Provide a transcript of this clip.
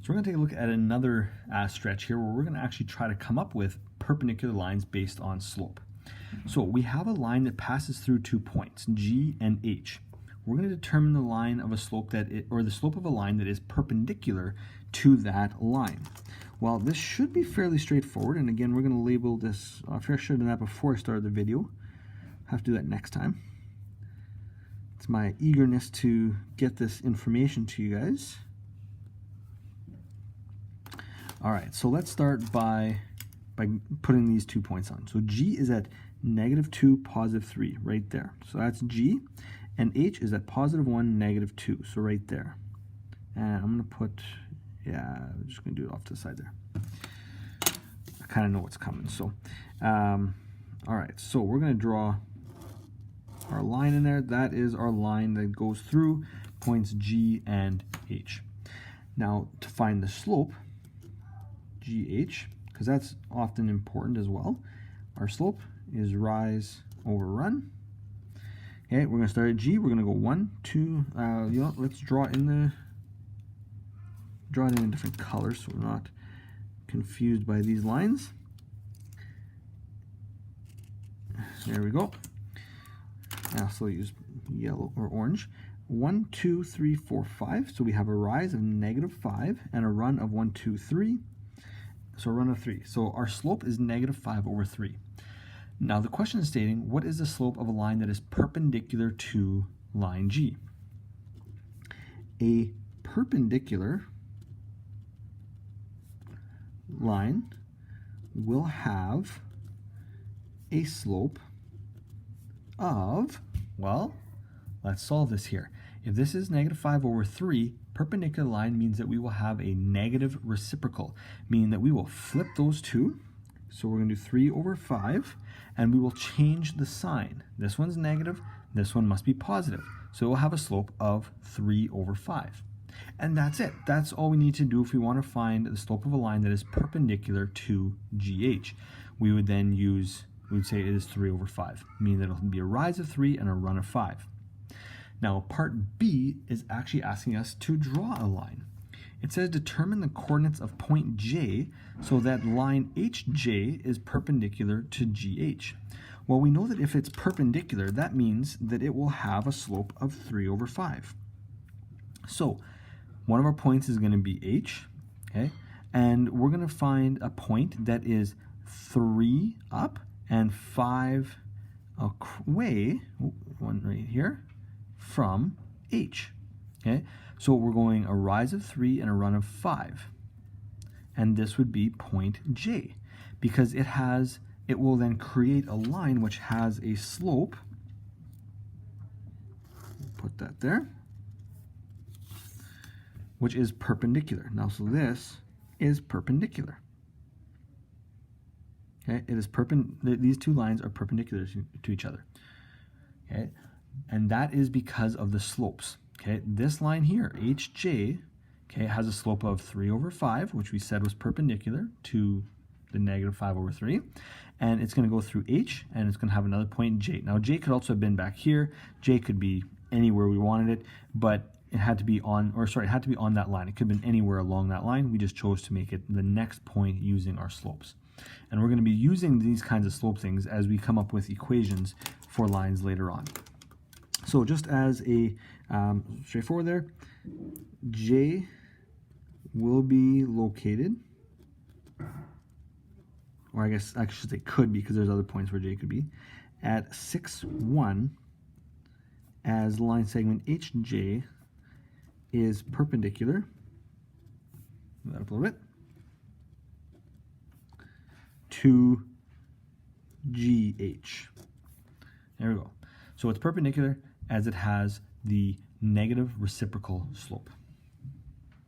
So we're going to take a look at another stretch here where we're going to actually try to come up with perpendicular lines based on slope. So we have a line that passes through 2 points, G and H. We're going to determine the line of a slope the slope of a line that is perpendicular to that line. Well, this should be fairly straightforward, and again, we're going to label this. I should have done that before I started the video. Have to do that next time. It's my eagerness to get this information to you guys. All right, so let's start by putting these 2 points on. So G is at -2, +3, right there. So that's G, and H is at +1, -2, so right there. And I'm gonna put, I'm just gonna do it off to the side there. I kind of know what's coming. So, all right, so we're gonna draw our line in there. That is our line that goes through points G and H. Now, to find the slope, GH, because that's often important as well. Our slope is rise over run. Okay, we're going to start at G. We're going to go 1, 2. Let's draw it in a different color so we're not confused by these lines. There we go. Now, so use yellow or orange. 1, 2, 3, 4, 5. So we have a rise of -5 and a run of 1, 2, 3. So a run of 3. So our slope is -5/3. Now the question is stating, what is the slope of a line that is perpendicular to line G? A perpendicular line will have a slope of, well, let's solve this here. If this is -5/3, perpendicular line means that we will have a negative reciprocal, meaning that we will flip those two. So we're going to do 3/5, and we will change the sign. This one's negative, this one must be positive. So we'll have a slope of 3/5. And that's it. That's all we need to do if we want to find the slope of a line that is perpendicular to GH. We would then say it is 3/5, meaning that it'll be a rise of 3 and a run of 5. Now, part B is actually asking us to draw a line. It says determine the coordinates of point J so that line HJ is perpendicular to GH. Well, we know that if it's perpendicular, that means that it will have a slope of 3/5. So one of our points is going to be H, okay? And we're going to find a point that is 3 up and 5 away, one right here, from H, okay? So we're going a rise of 3 and a run of 5. And this would be point J, because it will then create a line which has a slope. Put that there, which is perpendicular. Now, so this is perpendicular. Okay, these two lines are perpendicular to each other. Okay, and that is because of the slopes. Okay, this line here, HJ, okay, has a slope of 3/5, which we said was perpendicular to the -5/3, and it's going to go through H, and it's going to have another point J. Now, J could also have been back here. J could be anywhere we wanted it, but it had to be it had to be on that line. It could have been anywhere along that line. We just chose to make it the next point using our slopes. And we're going to be using these kinds of slope things as we come up with equations for lines later on. So just as a straightforward there, J will be located, or I guess I should say could be, because there's other points where J could be, at 6, 1, as line segment HJ is perpendicular, move that up a little bit, to GH. There we go. So it's perpendicular as it has the negative reciprocal slope.